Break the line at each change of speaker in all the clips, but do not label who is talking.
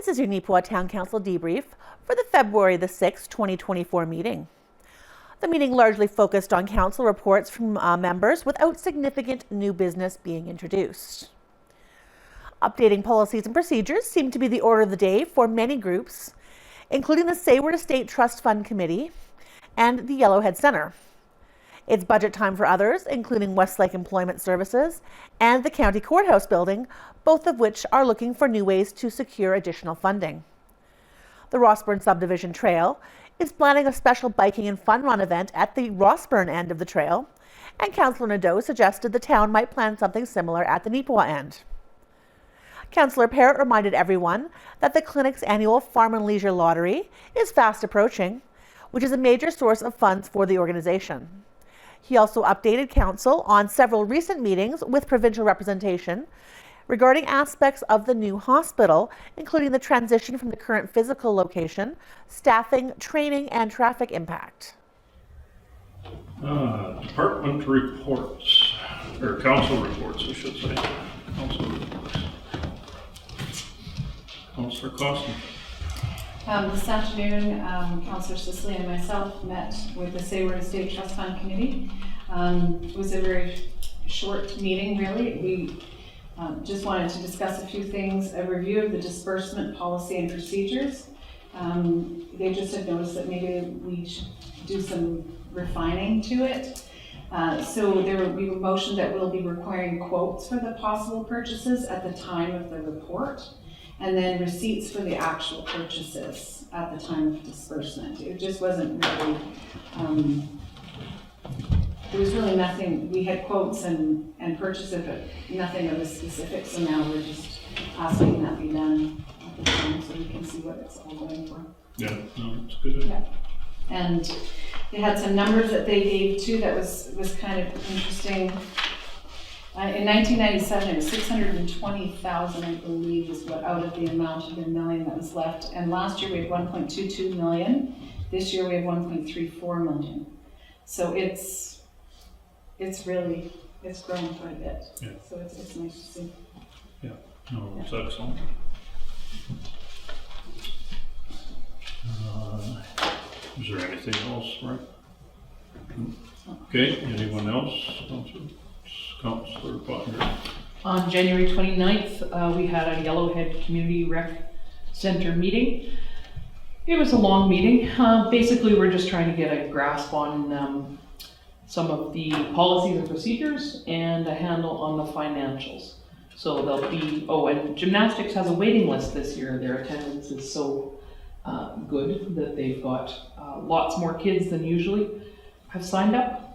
This is your Neepawa Town Council Debrief for the February the 6th, 2024 meeting. The meeting largely focused on council reports from members without significant new business being introduced. Updating policies and procedures seemed to be the order of the day for many groups, including the Sayward Estate Trust Fund Committee and the Yellowhead Centre. It's budget time for others, including Westlake Employment Services and the County Courthouse building, both of which are looking for new ways to secure additional funding. The Rossburn Subdivision Trail is planning a special biking and fun run event at the Rossburn end of the trail, and Councillor Nadeau suggested the town might plan something similar at the Neepawa end. Councillor Parrott reminded everyone that the clinic's annual Farm and Leisure Lottery is fast approaching, which is a major source of funds for the organization. He also updated Council on several recent meetings with provincial representation regarding aspects of the new hospital, including the transition from the current physical location, staffing, training, and traffic impact.
Department reports, or council reports, I should say. Council reports. Councillor Costin.
This afternoon, Councillor Sicily and myself met with the Sayward Estate Trust Fund Committee. It was a very short meeting, really. We just wanted to discuss a few things, a review of the disbursement policy and procedures. They just had noticed that maybe we should do some refining to it. So there will be a motion that we'll be requiring quotes for the possible purchases at the time of the report, and then receipts for the actual purchases at the time of disbursement. It just wasn't really, there was really nothing. We had quotes and purchases, but nothing of the specifics, so now we're just asking that be done at the time so we can see what it's all going for.
Yeah, no, that's good.
Yeah. And they had some numbers that they gave too that was kind of interesting. In 1997, it was 620,000, I believe, is what out of the amount of the million that was left. And last year we had 1.22 million. This year we have 1.34 million. So it's grown quite a bit. Yeah. So it's nice to see.
Yeah, no, it's excellent. Is there anything else, right? Okay, anyone else? Councillor Butler.
On January 29th, we had a Yellowhead Community Rec Center meeting. It was a long meeting. Basically, we're just trying to get a grasp on some of the policies and procedures and a handle on the financials. So there'll be, and gymnastics has a waiting list this year. Their attendance is so good that they've got lots more kids than usually have signed up.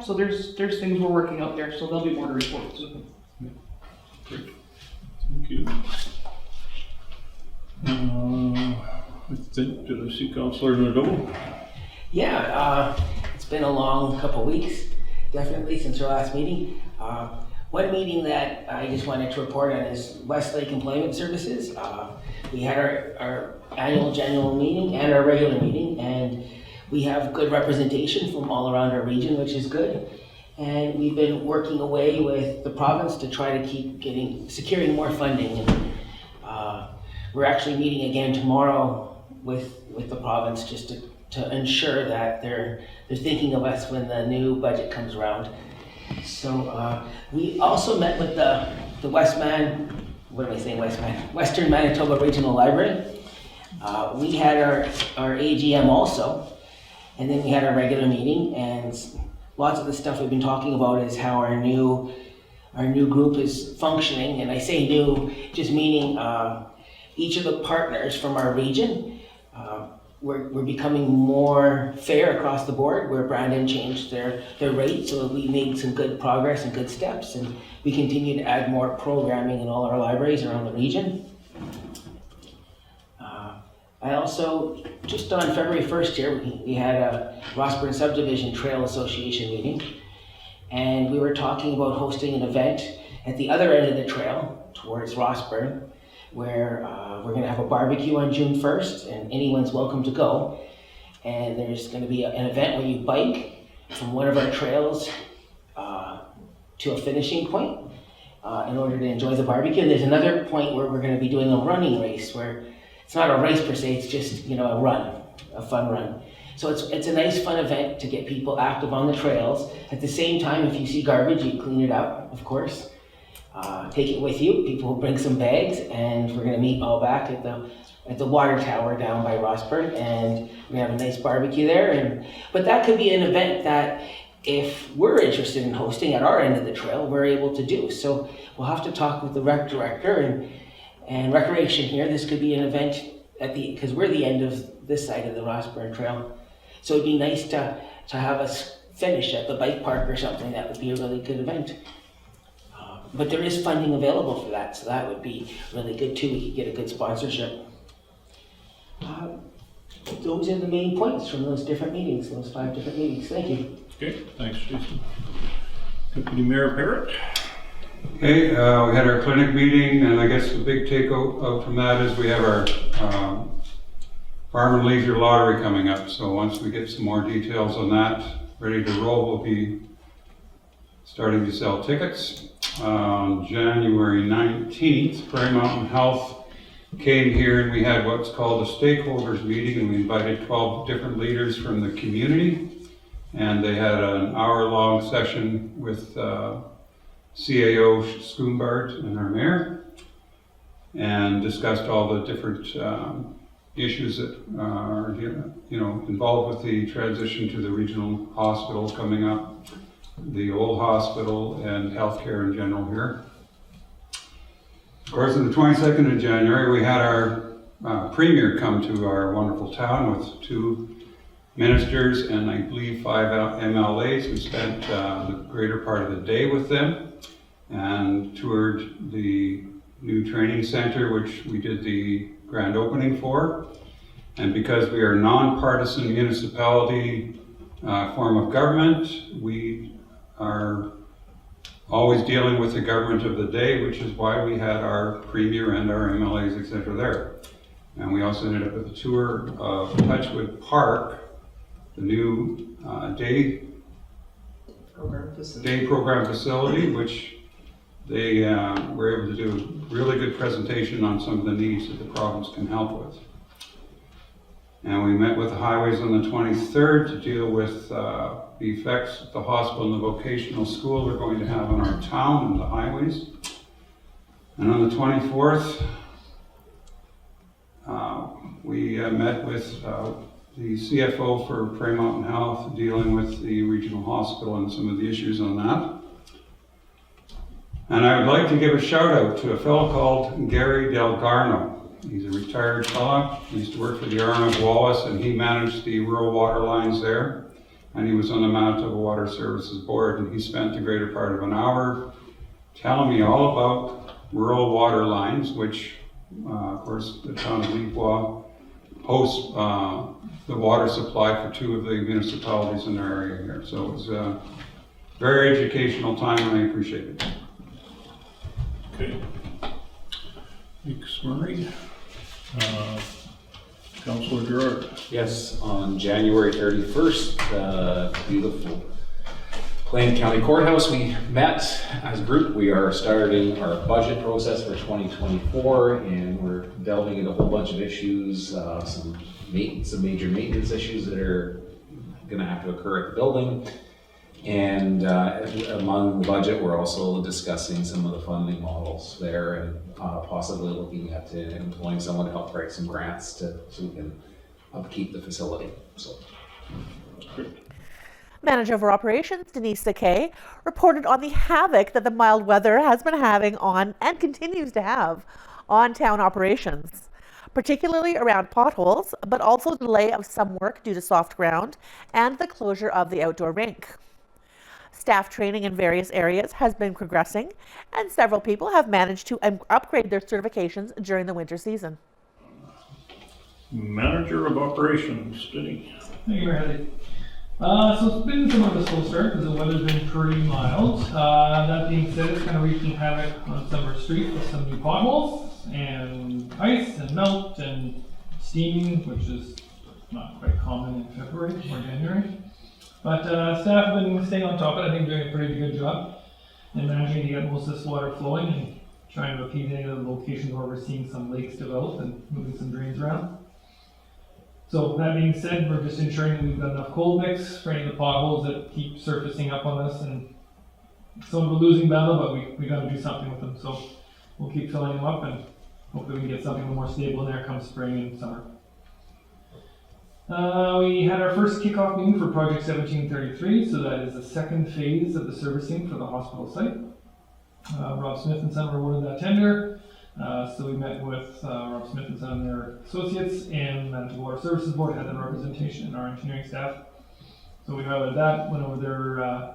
So there's things we're working out there, so there'll be more to report soon.
Yeah. Great. Thank you. I think, did I see Councillor Nadeau?
Yeah, it's been a long couple weeks, definitely, since our last meeting. One meeting that I just wanted to report on is Westlake Employment Services. We had our annual general meeting and our regular meeting, and we have good representation from all around our region, which is good. And we've been working away with the province to try to keep securing more funding. And we're actually meeting again tomorrow with the province just to ensure that they're thinking of us when the new budget comes around. So we also met with the Western Manitoba Regional Library. We had our AGM also. And then we had our regular meeting, and lots of the stuff we've been talking about is how our new group is functioning. And I say new, just meaning each of the partners from our region. We're becoming more fair across the board, where Brandon changed their rate, so we made some good progress and good steps, and we continue to add more programming in all our libraries around the region. I also, just on February 1st here, we had a Rossburn Subdivision Trail Association meeting, and we were talking about hosting an event at the other end of the trail towards Rossburn, where we're going to have a barbecue on June 1st, and anyone's welcome to go. And there's going to be an event where you bike from one of our trails to a finishing point, in order to enjoy the barbecue. And there's another point where we're going to be doing a running race where it's not a race per se, it's just, a run, a fun run. So it's a nice fun event to get people active on the trails. At the same time, if you see garbage, you clean it up, of course. Take it with you. People will bring some bags, and we're going to meet all back at the water tower down by Rossburn, and we have a nice barbecue there. But that could be an event that, if we're interested in hosting at our end of the trail, we're able to do. So we'll have to talk with the rec director and recreation here. This could be an event because we're the end of this side of the Rossburn Trail. So it'd be nice to have us finish at the bike park or something. That would be a really good event. But there is funding available for that, so that would be really good too. We could get a good sponsorship. Those are the main points from those different meetings, those 5 different meetings. Thank you.
Okay, thanks, Jason. Deputy Mayor Parrott.
Okay, we had our clinic meeting, and I guess the big takeout from that is we have our Farm and Leisure Lottery coming up. So once we get some more details on that ready to roll, we'll be starting to sell tickets. On January 19th, Prairie Mountain Health came here and we had what's called a stakeholders meeting, and we invited 12 different leaders from the community, and they had an hour-long session with CAO Schoombart and our mayor, and discussed all the different issues that are involved with the transition to the regional hospital coming up, the old hospital, and healthcare in general here. Of course, on the 22nd of January, we had our premier come to our wonderful town with 2 ministers and I believe 5 MLAs. We spent the greater part of the day with them and toured the new training center, which we did the grand opening for. And because we are a non-partisan municipality form of government, we are always dealing with the government of the day, which is why we had our premier and our MLAs, etc. there. And we also ended up with a tour of Touchwood Park, the new day program facility, which they were able to do a really good presentation on some of the needs that the province can help with. And we met with the highways on the 23rd to deal with the effects that the hospital and the vocational school are going to have on our town and the highways. And on the 24th, we met with the CFO for Prairie Mountain Health, dealing with the regional hospital and some of the issues on that. And I would like to give a shout out to a fellow called Gary Delgarno. He's a retired fellow. He used to work for the Arm of Wallace, and he managed the rural water lines there. And he was on the Manitoba Water Services Board, and he spent the greater part of an hour telling me all about rural water lines, which, of course, the town of Neepawa hosts the water supply for 2 of the municipalities in our area here. So it was a very educational time, and I appreciate it.
Okay. Thanks, Murray. Councillor Gerard.
Yes, on January 31st, beautiful Plain County Courthouse, we met as a group. We are starting our budget process for 2024, and we're delving into a whole bunch of issues, some major maintenance issues that are going to have to occur at the building. And among the budget, we're also discussing some of the funding models there, and possibly looking at employing someone to help write some grants so we can upkeep the facility. So.
Manager of Operations Denise Sakay reported on the havoc that the mild weather has been having on and continues to have on town operations, particularly around potholes, but also delay of some work due to soft ground and the closure of the outdoor rink. Staff training in various areas has been progressing, and several people have managed to upgrade their certifications during the winter season.
Manager of Operations, Denny.
Thank you, Randy. So it's been somewhat of a slow start because the weather's been pretty mild. That being said, it's kind of wreaking havoc on Summer Street with some new potholes and ice and melt and steaming, which is not quite common in February or January. But staff have been staying on top of it. I think doing a pretty good job. and managing to get most of this water flowing and trying to appease any of the locations where we're seeing some lakes develop and moving some drains around. So that being said, we're just ensuring that we've got enough cold mix for any of the potholes that keep surfacing up on us, and some of a losing battle, but we got to do something with them. So we'll keep filling them up and hopefully we can get something a little more stable in there come spring and summer. We had our first kickoff meeting for Project 1733, so that is the second phase of the servicing for the hospital site. Rob Smith and Son were awarded that tender, so we met with Rob Smith and Son and their associates, and Manitoba Water Services Board had the representation in our engineering staff. So we highlighted that, went over their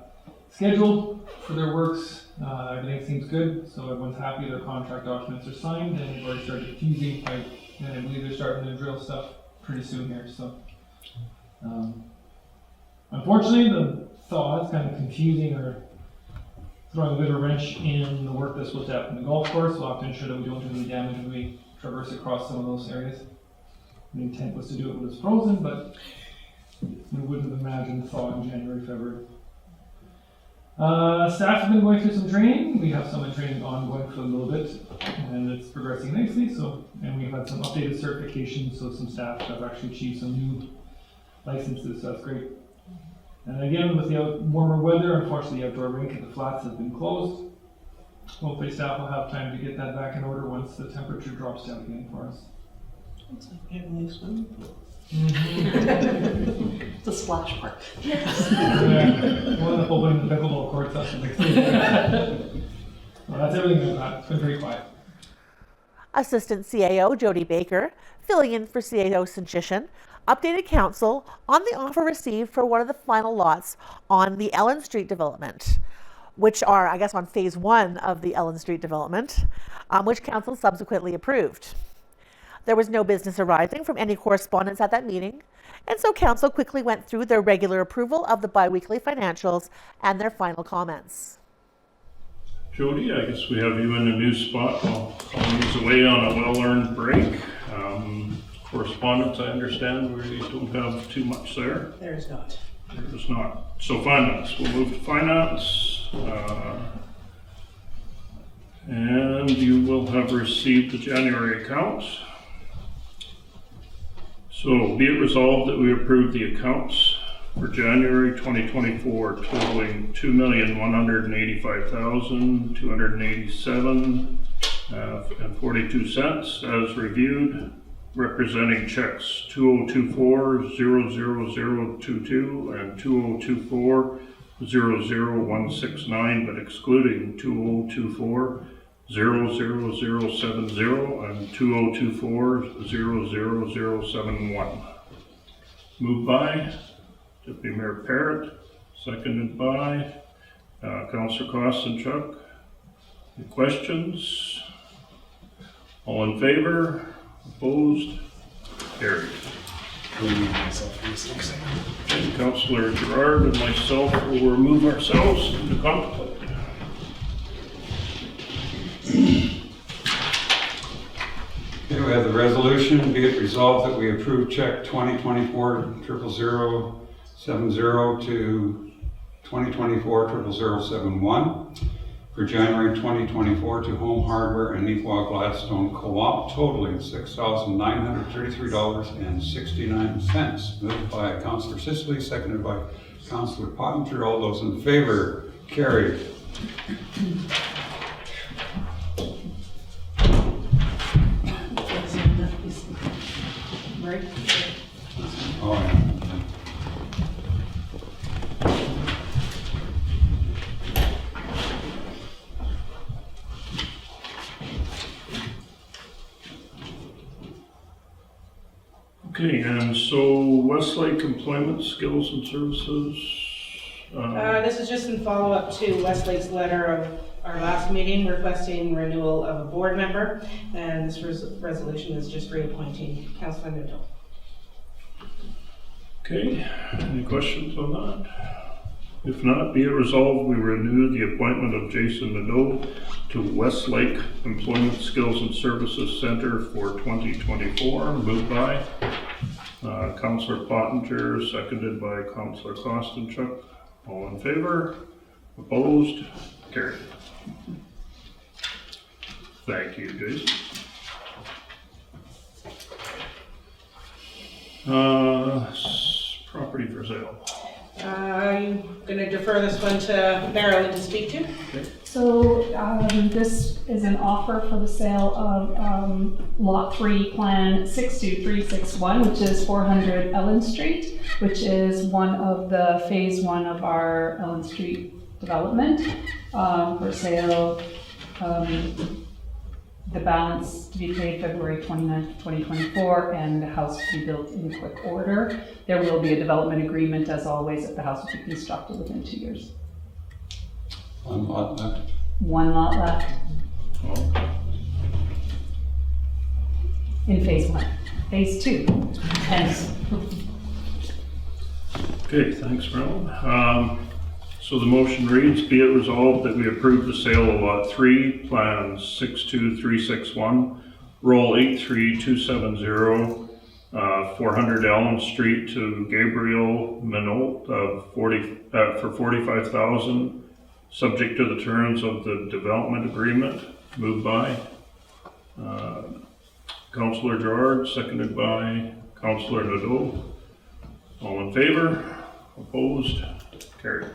schedule for their works. Everything seems good, so everyone's happy. Their contract documents are signed, and they've already started fusing pipe, and I believe they're starting to drill stuff pretty soon here. So, unfortunately, the thaw is kind of confusing or throwing a bit of a wrench in the work that's supposed to happen in the golf course. We'll have to ensure that we don't do any damage when we traverse across some of those areas. The intent was to do it when it's frozen, but we wouldn't have imagined thaw in January, February. Staff have been going through some training. We have some in training ongoing for a little bit, and it's progressing nicely. So, and we've had some updated certifications, so some staff have actually achieved some new licenses, so that's great. And again, with the warmer weather, unfortunately, the outdoor rink at the flats has been closed. Hopefully staff will have time to get that back in order once the temperature drops down again for us.
It's like having a swimming pool.
Mm-hmm.
It's a splash park.
Yeah, we'll end up opening the pickleball courts up the next day. Well, that's everything I've got. It's been pretty quiet.
Assistant CAO Jody Baker, filling in for CAO Sinchishan, updated council on the offer received for one of the final lots on the Ellen Street development, which are, I guess, on phase 1 of the Ellen Street development, which council subsequently approved. There was no business arising from any correspondence at that meeting, and so council quickly went through their regular approval of the biweekly financials and their final comments.
Jody, I guess we have you in a new spot while Colleen's away on a well-earned break. Correspondence, I understand, we don't have too much there.
There is not.
There is not. So finance, we'll move to finance. And you will have received the January accounts. So be it resolved that we approve the accounts for January 2024 totaling $2,185,287.42 as reviewed, representing checks 2024-00022 and 2024-00169, but excluding 2024-00070 and 2024-00071. Moved by Deputy Mayor Parrott, seconded by Councillor Kostenchuk. Any questions? All in favor? Opposed? Carried. And Councillor Gerard and myself will remove ourselves to contemplate.
Okay, we have the resolution. Be it resolved that we approve check 2024-00070 to 2024-00071 for January 2024 to Home Hardware and Neepawa Gladstone Co-op, totaling $6,933.69. Moved by Councillor Sicily, seconded by Councillor Pottinger. All those in favor? Carried.
Right?
Oh, yeah.
Okay, and so Westlake Employment Skills and Services.
This is just in follow-up to Westlake's letter of our last meeting requesting renewal of a board member, and this resolution is just reappointing Councillor Newton.
Okay, any questions on that? If not, be it resolved, we renew the appointment of Jason Nadeau to Westlake Employment Skills and Services Center for 2024. Moved by Councillor Pottinger, seconded by Councillor Kostenchuk. All in favor? Opposed? Carried. Thank you, Jason. Property for sale.
Are you gonna defer this one to Marilyn to speak to?
So this is an offer for the sale of Lot 3, Plan 62361, which is 400 Ellen Street, which is one of the Phase 1 of our Ellen Street development for sale. The balance to be paid February 29th, 2024, and the house to be built in quick order. There will be a development agreement, as always, that the house will be constructed within 2 years.
One lot left.
One lot left
Oh,
in Phase 1. Phase 2, hence.
okay, thanks, Marilyn. So the motion reads, be it resolved that we approve the sale of Lot 3, Plan 62361, Roll 83270, 400 Elm Street to Gabriel Minot for $45,000, subject to the terms of the development agreement. Moved by Councillor Gerard, seconded by Councillor Nadeau. All in favor? Opposed? Carried.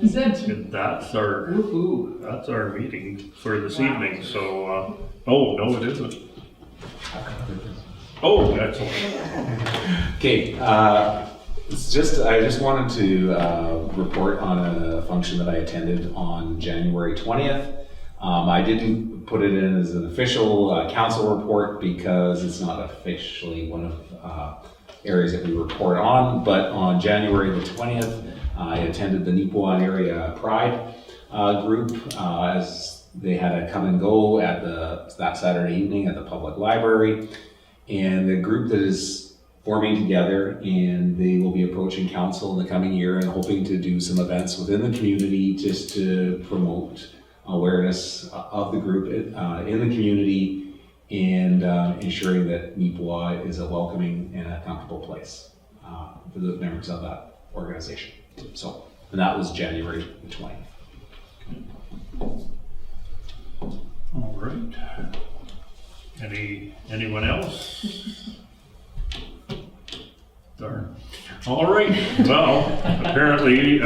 Is it?
And that's our meeting for this evening, so, oh, no, it isn't. Oh, excellent.
Okay, I just wanted to report on a function that I attended on January 20th. I didn't put it in as an official council report because it's not officially one of areas that we report on, but on January the 20th, I attended the Neepawa Area Pride group as they had a come and go at that Saturday evening at the public library. And the group that is forming together, and they will be approaching council in the coming year and hoping to do some events within the community just to promote awareness of the group in the community and ensuring that Neepawa is a welcoming and a comfortable place for the members of that organization. So, and that was January the 20th.
All right. Anyone else? Darn. All right. Well, apparently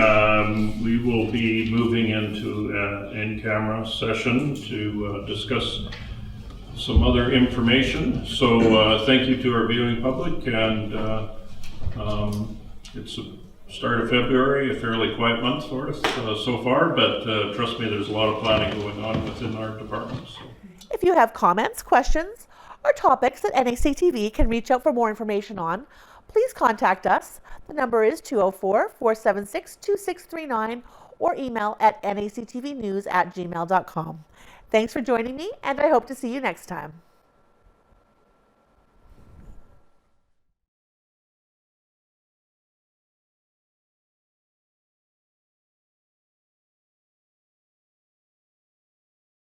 we will be moving into an in-camera session to discuss some other information. So thank you to our viewing public, and it's the start of February, a fairly quiet month for us so far, but trust me, there's a lot of planning going on within our department. So.
If you have comments, questions, or topics that NACTV can reach out for more information on, please contact us. The number is 204-476-2639 or email at nactvnews@gmail.com. Thanks for joining me, and I hope to see you next time.